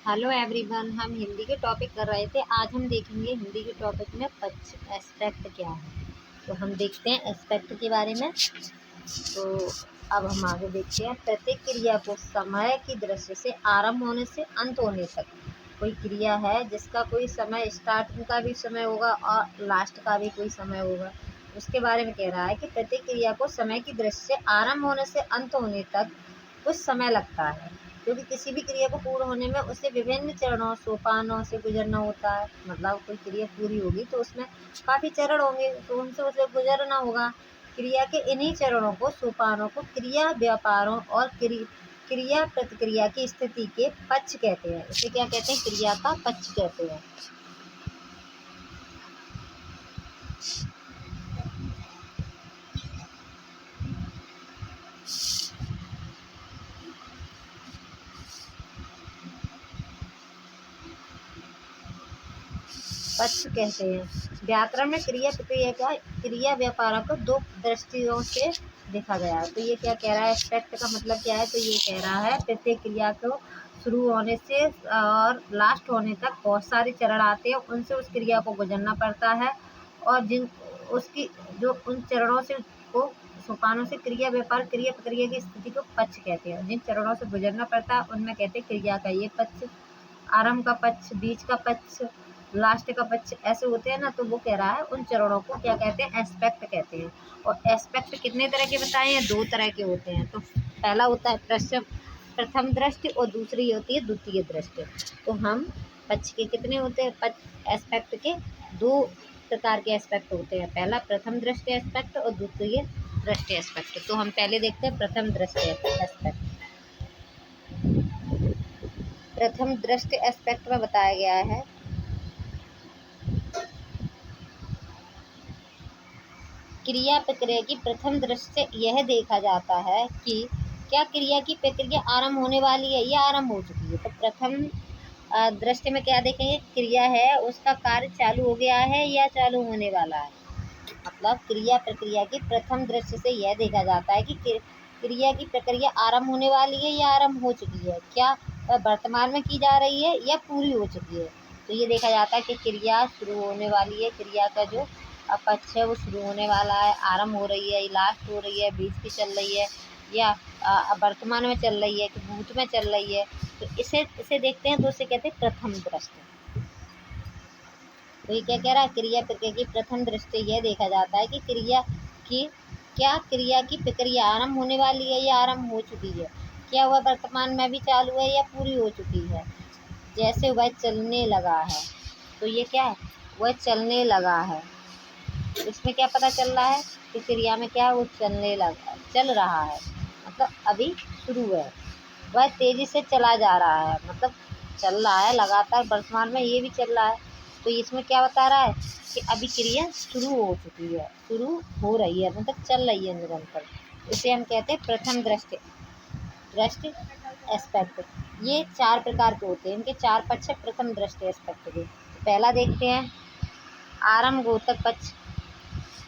Hello everyone. हम हिंदी के topic कर रहे थे। आज हम देखेंगे हिंदी के टॉपिक में पक्ष एस्पेक्ट क्या है। तो हम देखते हैं एस्पेक्ट के बारे में। तो अब हम आगे देखते हैं। प्रत्येक क्रिया को समय की दृष्टि से आरंभ होने से अंत होने तक, कोई क्रिया है जिसका कोई समय, स्टार्टिंग का भी समय होगा और लास्ट का भी कोई समय होगा, उसके बारे में कह रहा है कि प्रत्येक क्रिया को समय की दृष्टि से आरंभ होने से अंत होने तक कुछ समय लगता है, क्योंकि किसी भी क्रिया को पूर्ण होने में उसे विभिन्न चरणों, सोपानों से गुजरना होता है। मतलब कोई क्रिया पूरी होगी तो उसमें काफ़ी चरण होंगे, तो उनसे उसे गुजरना होगा। क्रिया के इन्हीं चरणों को, सोपानों को क्रिया व्यापारों और क्रिया प्रतिक्रिया की स्थिति के पक्ष कहते हैं। इसे क्या कहते हैं? क्रिया का पक्ष कहते हैं। पक्ष कहते हैं। व्याकरण में क्रिया प्रतिक्रिया का, क्रिया व्यापार को दो दृष्टियों से देखा गया है। तो ये क्या कह रहा है? एस्पेक्ट का मतलब क्या है? तो ये कह रहा है प्रत्येक क्रिया को शुरू होने से और लास्ट होने तक बहुत सारे चरण आते हैं, उनसे उस क्रिया को गुजरना पड़ता है। और जिन उसकी जो उन चरणों से को, सोपानों से क्रिया व्यापार, क्रिया प्रक्रिया की स्थिति को पक्ष कहते हैं। जिन चरणों से गुजरना पड़ता है उनमें कहते हैं क्रिया का ये पक्ष, आरंभ का पक्ष, बीच का पक्ष, लास्ट का पक्ष, ऐसे होते हैं ना। तो वो कह रहा है उन चरणों को क्या कहते हैं? एस्पेक्ट कहते हैं। और एस्पेक्ट कितने तरह के बताए हैं? दो तरह के होते हैं। तो पहला होता है प्रथम दृष्टि और दूसरी होती है द्वितीय दृष्टि। तो हम पक्ष के कितने होते हैं? एस्पेक्ट के दो प्रकार के एस्पेक्ट होते हैं। पहला प्रथम दृष्टि एस्पेक्ट और द्वितीय दृष्टि एस्पेक्ट। तो हम पहले देखते हैं प्रथम दृष्टि एस्पेक्ट। प्रथम दृष्टि एस्पेक्ट में बताया गया है क्रिया प्रक्रिया की प्रथम दृष्टि से यह देखा जाता है कि क्या क्रिया की प्रक्रिया आरंभ होने वाली है या आरंभ हो चुकी है। तो प्रथम दृष्टि में क्या देखेंगे? क्रिया है, उसका कार्य चालू हो गया है या चालू होने वाला है। मतलब क्रिया प्रक्रिया की प्रथम दृष्टि से यह देखा जाता है कि क्रिया की प्रक्रिया आरंभ होने वाली है या आरंभ हो चुकी है, क्या वह वर्तमान में की जा रही है या पूरी हो चुकी है। तो ये देखा जाता है कि क्रिया शुरू होने वाली है, क्रिया का जो पक्ष है वो शुरू होने वाला है, आरंभ हो रही है, लास्ट हो रही है, बीच की चल रही है, या वर्तमान में चल रही है कि भूत में चल रही है। तो इसे देखते हैं तो उसे कहते हैं प्रथम दृष्टि। तो ये क्या कह रहा है? क्रिया प्रक्रिया की प्रथम दृष्टि यह देखा जाता है कि क्रिया की प्रक्रिया आरंभ होने वाली है या आरंभ हो चुकी है, क्या वह वर्तमान में भी चालू है या पूरी हो चुकी है। जैसे वह चलने लगा है, तो ये क्या है? वह चलने लगा है। तो इसमें क्या पता चल रहा है कि क्रिया में क्या है? वो चल रहा है, मतलब अभी शुरू है। वह तेजी से चला जा रहा है, मतलब चल रहा है लगातार, वर्तमान में ये भी चल रहा है। तो इसमें क्या बता रहा है कि अभी क्रिया शुरू हो चुकी है, शुरू हो रही है, मतलब चल रही है निरंतर। इसे हम कहते हैं प्रथम दृष्टि एस्पेक्ट। ये चार प्रकार के होते हैं, इनके चार पक्ष है प्रथम दृष्टि एस्पेक्ट के। पहला देखते हैं आरंभ घोतक पक्ष।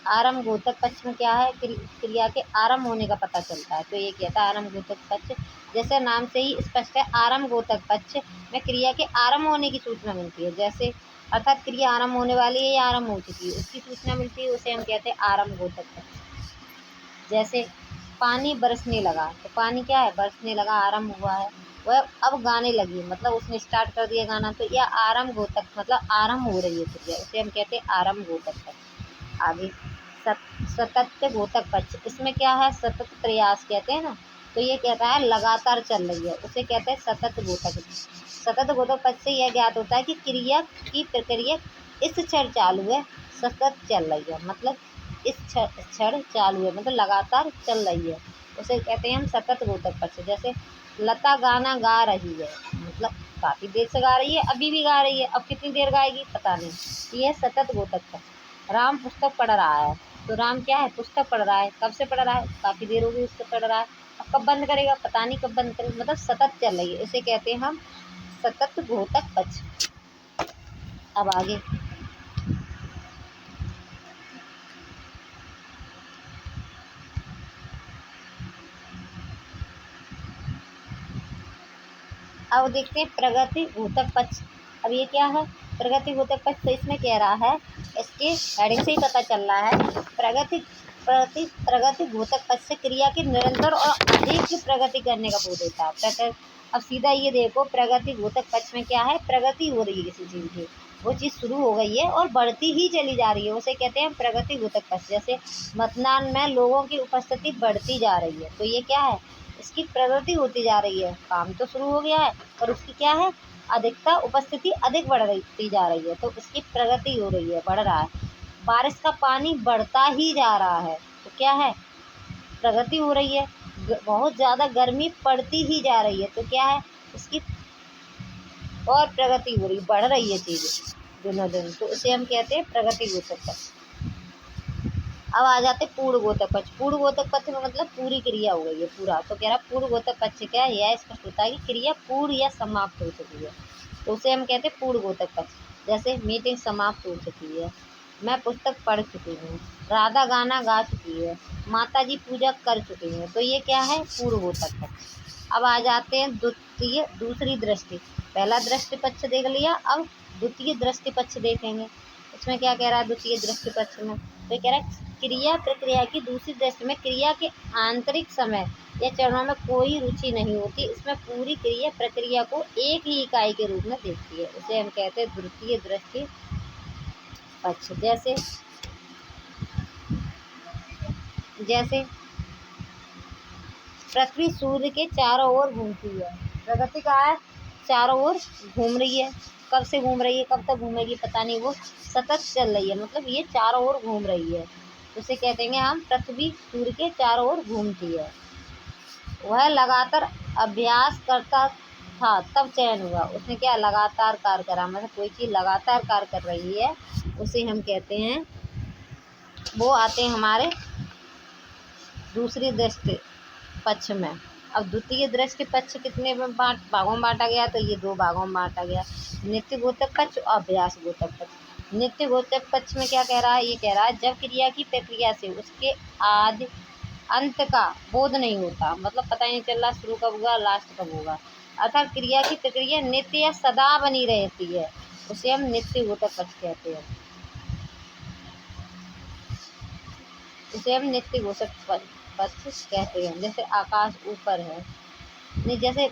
आरंभ घोतक पक्ष में क्या है? क्रिया के आरंभ होने का पता चलता है। तो ये कहता है आरंभ घोतक पक्ष, जैसे नाम से ही स्पष्ट है, आरंभ घोतक पक्ष में क्रिया के आरंभ होने की सूचना मिलती है। जैसे अर्थात क्रिया आरंभ होने वाली है या आरंभ हो चुकी है, उसकी सूचना मिलती है, उसे हम कहते हैं आरंभ घोतक पक्ष। जैसे पानी बरसने लगा, तो पानी क्या है? बरसने लगा, आरंभ हुआ है। वह अब गाने लगी, मतलब उसने स्टार्ट कर दिया गाना। तो यह आरंभ घोतक, मतलब आरंभ हो रही है क्रिया, उसे हम कहते हैं आरंभ घोतक पक्ष। आगे सतत घोतक पक्ष। इसमें क्या है? सतत प्रयास कहते हैं ना। तो ये कहता है लगातार चल रही है, उसे कहते हैं सतत घोतक। सतत घोतक पक्ष से यह ज्ञात होता है कि क्रिया की प्रक्रिया इस क्षण चालू है, सतत चल रही है, मतलब इस क्षण चालू है, मतलब लगातार चल रही है, उसे कहते हैं हम सतत घोतक पक्ष। जैसे लता गाना गा रही है, मतलब काफ़ी देर से गा रही है, अभी भी गा रही है, अब कितनी देर गाएगी पता नहीं। ये सतत घोतक पक्ष। राम पुस्तक पढ़ रहा है, तो राम क्या है? पुस्तक पढ़ रहा है। कब से पढ़ रहा है? काफ़ी देर हो गई उससे पढ़ रहा है। अब कब बंद करेगा? पता नहीं कब बंद करेगा, मतलब सतत चल रही है, इसे कहते हैं हम सतत घोतक पक्ष। अब आगे अब देखते हैं प्रगति घोतक पक्ष। अब ये क्या है प्रगति घोतक पक्ष, तो इसमें कह रहा है, इसके हेडिंग से ही पता चल रहा है, प्रगति घोतक पक्ष से क्रिया की निरंतर और अधिक प्रगति करने का बोध होता है। अब सीधा ये देखो, प्रगति घोतक पक्ष में क्या है, प्रगति हो रही है किसी चीज़ की, वो चीज़ शुरू हो गई है और बढ़ती ही चली जा रही है, उसे कहते हैं प्रगति घोतक पक्ष। जैसे मतदान में लोगों की उपस्थिति बढ़ती जा रही है, तो ये क्या है, इसकी प्रगति होती जा रही है, काम तो शुरू हो गया है पर उसकी क्या है, अधिकता, उपस्थिति अधिक बढ़ती जा रही है, तो इसकी प्रगति हो रही है, बढ़ रहा है। बारिश का पानी बढ़ता ही जा रहा है, तो क्या है, प्रगति हो रही है। बहुत ज़्यादा गर्मी पड़ती ही जा रही है, तो क्या है, इसकी और प्रगति हो रही, बढ़ रही है चीज़ें दिनों दिन, तो इसे हम कहते हैं प्रगति घोतक पक्ष। अब आ जाते पूर्ण घोतक पक्ष। पूर्ण घोतक पक्ष में मतलब पूरी क्रिया हो गई है, पूरा, तो कह रहा पूर्ण घोतक पक्ष क्या है, यह स्पष्ट होता है कि क्रिया पूर्ण या समाप्त हो चुकी है, तो उसे हम कहते हैं पूर्ण घोतक पक्ष। जैसे मीटिंग समाप्त हो चुकी है, मैं पुस्तक पढ़ चुकी हूँ, राधा गाना गा चुकी है, माता जी पूजा कर चुकी हैं, तो ये क्या है, पूर्ण घोतक पक्ष। अब आ जाते हैं दूसरी दृष्टि। पहला दृष्टि पक्ष देख लिया, अब द्वितीय दृष्टि पक्ष देखेंगे। इसमें क्या कह रहा है द्वितीय दृष्टि पक्ष में, तो कह रहा है क्रिया प्रक्रिया की दूसरी दृष्टि में क्रिया के आंतरिक समय या चरणों में कोई रुचि नहीं होती, इसमें पूरी क्रिया प्रक्रिया को एक ही इकाई के रूप में देखती है, उसे हम कहते हैं द्वितीय दृष्टि पक्ष। जैसे पृथ्वी सूर्य के चारों ओर घूमती है, प्रगति का है, चारों ओर घूम रही है, कब से घूम रही है, कब तक घूमेगी पता नहीं, वो सतत चल रही है, मतलब ये चारों ओर घूम रही है, उसे कहते हैं हम पृथ्वी सूर्य के चारों ओर घूमती है। वह लगातार अभ्यास करता था तब चयन हुआ, उसने क्या लगातार कार्य करा, मतलब कोई चीज़ लगातार कार्य कर रही है, उसे हम कहते हैं, वो आते हैं हमारे दूसरी दृष्टि पक्ष में। अब द्वितीय दृष्टि पक्ष कितने भागों में बांटा गया, तो ये 2 भागों में बांटा गया, नित्य घोतक पक्ष और अभ्यास घोतक पक्ष। नित्य घोतक पक्ष में क्या कह रहा है, ये कह रहा है जब क्रिया की प्रक्रिया से उसके आदि अंत का बोध नहीं होता, मतलब पता ही नहीं चल रहा शुरू कब होगा लास्ट कब होगा, अर्थात क्रिया की प्रक्रिया नित्य या सदा बनी रहती है, उसे हम नित्य घोतक पक्ष कहते हैं, इसे हम नित्य घोतक पक्ष कहते हैं। जैसे आकाश ऊपर है, नहीं जैसे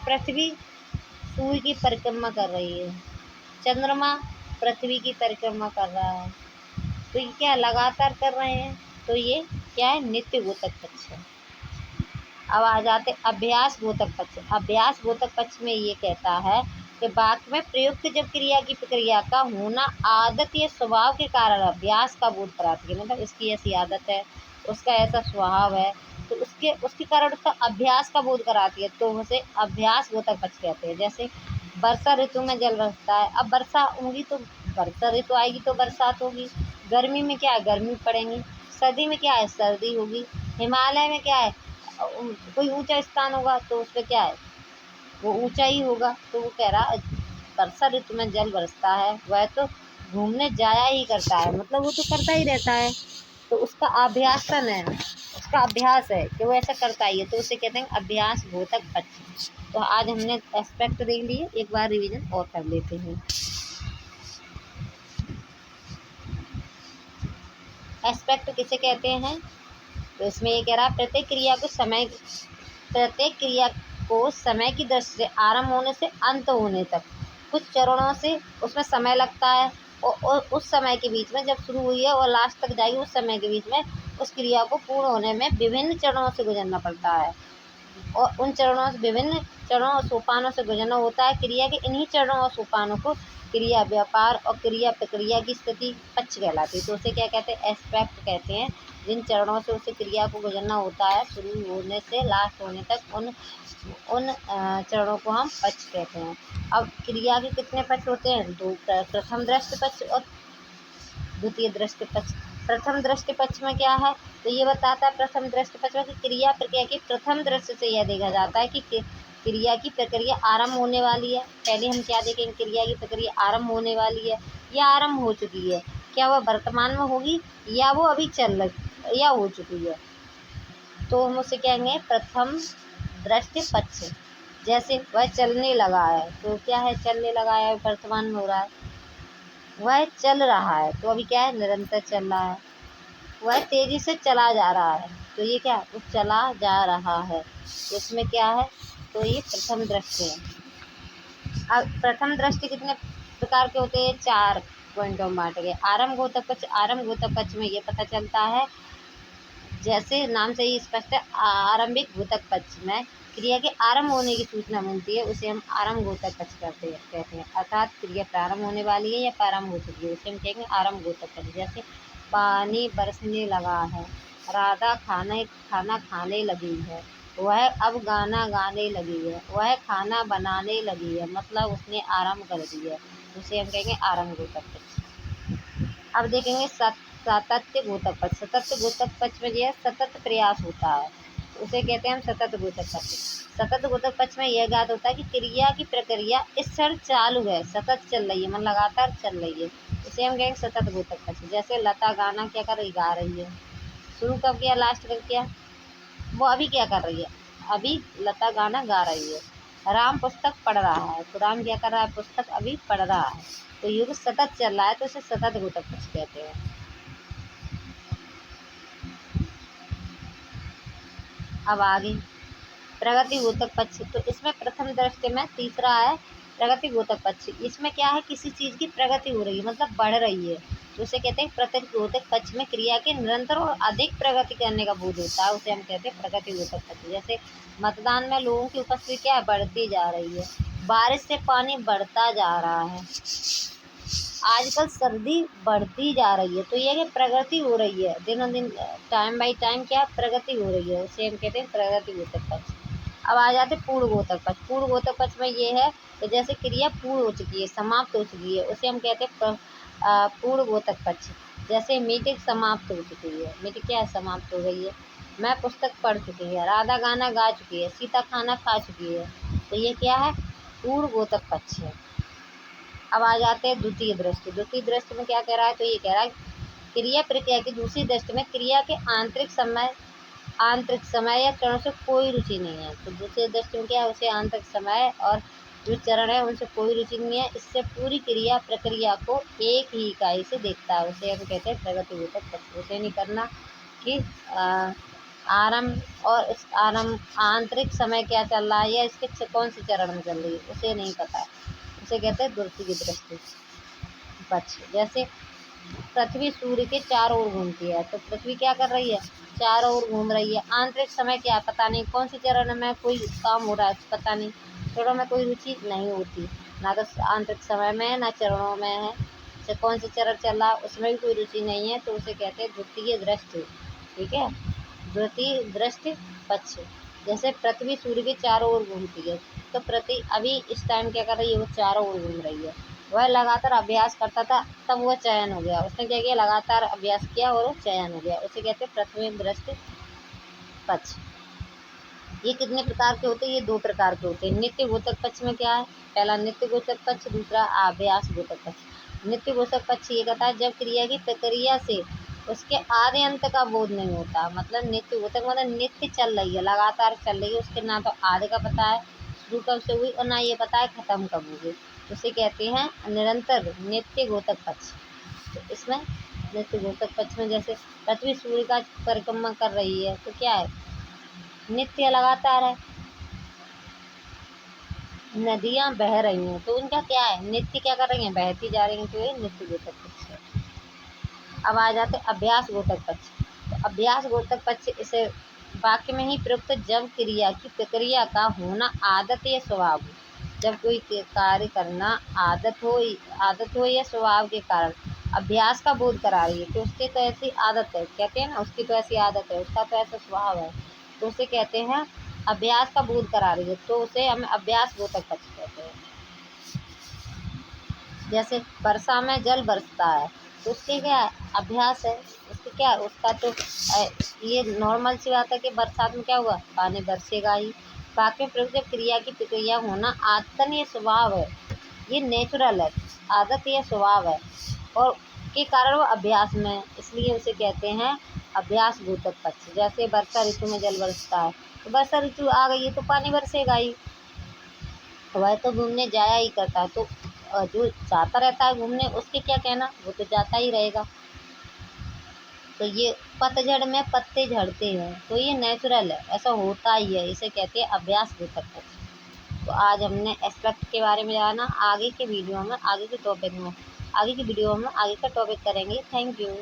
पृथ्वी सूर्य की परिक्रमा कर रही है, चंद्रमा पृथ्वी की परिक्रमा कर रहा है, तो ये क्या लगातार कर रहे हैं, तो ये क्या है, नित्य घोतक पक्ष है। अब आ जाते अभ्यास घोतक पक्ष। अभ्यास घोतक पक्ष में ये कहता है कि वाक्य में प्रयुक्त जब क्रिया की प्रक्रिया का होना आदत या स्वभाव के कारण अभ्यास का बोध कराती है, मतलब इसकी ऐसी आदत है, उसका ऐसा स्वभाव है, तो उसके कारण उसका अभ्यास का बोध कराती है, तो उसे अभ्यास घोतक पक्ष कहते हैं। जैसे वर्षा ऋतु में जल बरसता है, अब वर्षा होगी तो वर्षा ऋतु आएगी तो बरसात होगी, गर्मी में क्या है, गर्मी पड़ेंगी, सर्दी में क्या है, सर्दी होगी, हिमालय में क्या है, कोई ऊंचा स्थान होगा तो उस पर क्या है, वो ऊंचा ही होगा, तो वो कह रहा वर्षा ऋतु में जल बरसता है, वह तो घूमने जाया ही करता है, मतलब वो तो करता ही रहता है, तो उसका अभ्यासन है, उसका अभ्यास है कि वो ऐसा करता ही है, तो उसे कहते हैं अभ्यास घोतक पक्ष। तो आज हमने एस्पेक्ट देख लिए, एक बार रिवीजन और कर लेते हैं। एस्पेक्ट किसे कहते हैं, तो इसमें ये कह रहा है प्रत्येक क्रिया को समय की दृष्टि से आरंभ होने से अंत होने तक कुछ चरणों से उसमें समय लगता है, और उस समय के बीच में जब शुरू हुई है और लास्ट तक जाएगी, उस समय के बीच में उस क्रिया को पूर्ण होने में विभिन्न चरणों से गुजरना पड़ता है, और उन चरणों से विभिन्न चरणों और सोपानों से गुजरना होता है। क्रिया के इन्हीं चरणों और सोपानों को क्रिया व्यापार और क्रिया प्रक्रिया की स्थिति पक्ष कहलाती है, तो उसे क्या कहते हैं, एस्पेक्ट कहते हैं। जिन चरणों से उसे क्रिया को गुजरना होता है शुरू होने से लास्ट होने तक, उन चरणों को हम पक्ष कहते हैं। अब क्रिया के कितने पक्ष होते हैं, 2, प्रथम दृष्टि पक्ष और द्वितीय दृष्टि पक्ष। प्रथम दृष्टि पक्ष में क्या है, तो ये बताता है प्रथम दृष्टि पक्ष में कि क्रिया प्रक्रिया की प्रथम दृष्टि से यह देखा जाता है कि क्रिया की प्रक्रिया आरंभ होने वाली है। पहले हम क्या देखेंगे, क्रिया की प्रक्रिया आरंभ होने वाली है या आरंभ हो चुकी है, क्या वह वर्तमान में होगी या वो अभी चल रही या हो चुकी है। तो हम उसे कहेंगे प्रथम दृष्टि पक्ष। जैसे वह चलने लगा है, तो क्या है, चलने लगा है, वर्तमान में हो रहा है। वह चल रहा है, तो अभी क्या है, निरंतर चल रहा है। वह तेजी से चला जा रहा है, तो ये क्या, वो चला जा रहा है, तो इसमें क्या है, तो ये प्रथम दृष्टि है। अब प्रथम दृष्टि कितने प्रकार के होते हैं, 4 पॉइंटों में बांटे गए। आरंभ गोतक पक्ष। आरंभ गोतक पक्ष में ये पता चलता है, जैसे नाम से ही स्पष्ट है, आरंभिक गोतक पक्ष में क्रिया के आरंभ होने की सूचना मिलती है, उसे हम आरंभ गोतक पक्ष कहते हैं। अर्थात क्रिया प्रारंभ होने वाली है या प्रारंभ हो चुकी है, उसे हम कहेंगे आरंभ गोतक पक्ष। जैसे पानी बरसने लगा है, राधा खाना खाने लगी है, वह अब गाना गाने लगी है, वह खाना बनाने लगी है, मतलब उसने आरंभ कर दिया, उसे हम कहेंगे आरंभ गोतक पक्ष। अब देखेंगे सातत्य गोतक पक्ष। सतत गोतक पक्ष में यह सतत प्रयास होता है, उसे कहते हैं हम सतत गोतक पक्ष। सतत गोतक पक्ष में यह ज्ञात होता है कि क्रिया की प्रक्रिया इस क्षण चालू है, सतत चल रही है, मतलब लगातार चल रही है, उसे हम कहेंगे सतत गोतक पक्ष। जैसे लता गाना क्या कर रही, गा रही है, शुरू कब किया, लास्ट कब किया, वो अभी क्या कर रही है, अभी लता गाना गा रही है। राम पुस्तक पढ़ रहा है, तो राम क्या कर रहा है, पुस्तक अभी पढ़ रहा है, तो युग सतत चल रहा है, तो इसे सतत गोतक पक्ष कहते हैं। अब आगे प्रगति गोतक पक्ष। तो इसमें प्रथम दृष्टि में तीसरा है प्रगति गोतक पक्ष। इसमें क्या है, किसी चीज़ की प्रगति हो रही है, मतलब बढ़ रही है, तो उसे कहते हैं प्रगति गोतक पक्ष में क्रिया के निरंतर और अधिक प्रगति करने का बोध होता है, उसे हम कहते हैं प्रगति गोतक पक्ष। जैसे मतदान में लोगों की उपस्थिति क्या है, बढ़ती जा रही है, बारिश से पानी बढ़ता जा रहा है, आजकल सर्दी बढ़ती जा रही है, तो ये कि प्रगति हो रही है, दिनों दिन टाइम बाई टाइम क्या प्रगति हो रही है, उसे हम कहते हैं प्रगति गोतक पक्ष। अब आ जाते पूर्ण गोतक पक्ष। पूर्ण गोतक पक्ष में ये है कि जैसे क्रिया पूर्ण हो चुकी है, समाप्त हो चुकी है, उसे हम कहते हैं पूर्ण गोतक पक्ष। जैसे मीटिंग समाप्त हो चुकी है, मीटिंग क्या है, समाप्त हो गई है, मैं पुस्तक पढ़ चुकी है, राधा गाना गा चुकी है, सीता खाना खा चुकी है, तो ये क्या है, पूर्ण गोतक पक्ष है। अब आ जाते हैं द्वितीय दृष्टि। द्वितीय दृष्टि में क्या कह रहा है, तो ये कह रहा है क्रिया प्रक्रिया की दूसरी दृष्टि में क्रिया के आंतरिक समय या चरणों से कोई रुचि नहीं है। तो दूसरी दृष्टि में क्या है, उसे आंतरिक समय और जो चरण है उनसे कोई रुचि नहीं है, इससे पूरी क्रिया प्रक्रिया को एक ही इकाई से देखता है, उसे हम कहते हैं प्रगति गोतक पक्ष। उसे नहीं करना कि आरंभ और इस आरंभ आंतरिक समय क्या चल रहा है या इसके कौन से चरण में चल रही है, उसे नहीं पता है, उसे कहते हैं द्वितीय दृष्टि पक्ष। जैसे पृथ्वी सूर्य के चारों ओर घूमती है, तो पृथ्वी क्या कर रही है, चारों ओर घूम रही है, आंतरिक समय क्या है पता नहीं, कौन से चरण में कोई काम हो रहा है पता नहीं, चरणों में कोई रुचि नहीं होती, ना तो आंतरिक समय में है ना चरणों में है, तो कौन से चरण चल रहा है उसमें भी कोई रुचि नहीं है, तो उसे कहते हैं द्वितीय दृष्टि। ठीक है, द्वितीय दृष्टि पक्ष। जैसे पृथ्वी सूर्य के चारों ओर घूमती है, तो पृथ्वी अभी इस टाइम क्या कर रही है, वो चारों ओर घूम रही है, वह लगातार अभ्यास करता था, तब वह चयन हो गया, उसने क्या किया, लगातार अभ्यास किया और वो चयन हो गया, उसे कहते हैं प्रथम दृष्टि पक्ष। ये कितने प्रकार के होते हैं, ये 2 प्रकार के होते हैं। नित्य गोतक पक्ष में क्या है, पहला नित्य गोतक पक्ष, दूसरा अभ्यास गोतक पक्ष। नित्य गोतक पक्ष ये कहता है जब क्रिया की प्रक्रिया से उसके आदि अंत का बोध नहीं होता, मतलब नित्य गोतक मतलब नित्य चल रही है, लगातार चल रही है, उसके ना तो आदि का पता है शुरू कब से हुई और ना ये पता है खत्म कब होगी, उसे कहते हैं निरंतर नित्य गोतक पक्ष। तो इसमें नित्य गोतक पक्ष में जैसे पृथ्वी सूर्य का परिक्रमा कर रही है, तो क्या है, नित्य लगातार है, नदियां बह रही हैं, तो उनका क्या है, नित्य क्या कर रही हैं, बहती जा रही हैं, तो ये नित्य गोतक पक्ष है। अब आ जाते अभ्यास गोतक पक्ष। तो अभ्यास गोतक पक्ष इसे वाक्य में ही प्रयुक्त जब क्रिया की प्रक्रिया का होना आदत या स्वभाव हो, जब कोई कार्य करना आदत हो या स्वभाव के कारण अभ्यास का बोध करा रही है, तो उसकी तो ऐसी आदत है, कहते हैं ना उसकी तो ऐसी आदत है, उसका तो ऐसा स्वभाव है, तो उसे कहते हैं अभ्यास का बोध करा रही है, तो उसे हम अभ्यास गोतक पक्ष कहते हैं। जैसे वर्षा में जल बरसता है, तो उसके क्या है, अभ्यास है, उसके क्या है, उसका तो ये नॉर्मल सी बात है कि बरसात में क्या हुआ, पानी बरसेगा ही। वाक्य में प्रयुक्त जब क्रिया की प्रक्रिया होना आदतन ये स्वभाव है, ये नेचुरल है, आदत या स्वभाव है, और के कारण वो अभ्यास में, इसलिए उसे कहते हैं अभ्यास भूतक पक्ष। जैसे वर्षा ऋतु में जल बरसता है, तो वर्षा ऋतु आ गई है तो पानी बरसेगा ही, वह तो घूमने जाया ही करता है। तो जो जाता रहता है घूमने, उसके क्या कहना, वो तो जाता ही रहेगा। तो ये पतझड़ में पत्ते झड़ते हैं, तो ये नेचुरल है, ऐसा होता ही है, इसे कहते हैं अभ्यास भूतक पक्ष। तो आज हमने एस्पेक्ट के बारे में जाना। आगे के वीडियो में, आगे के वीडियो में आगे का टॉपिक करेंगे। Thank you.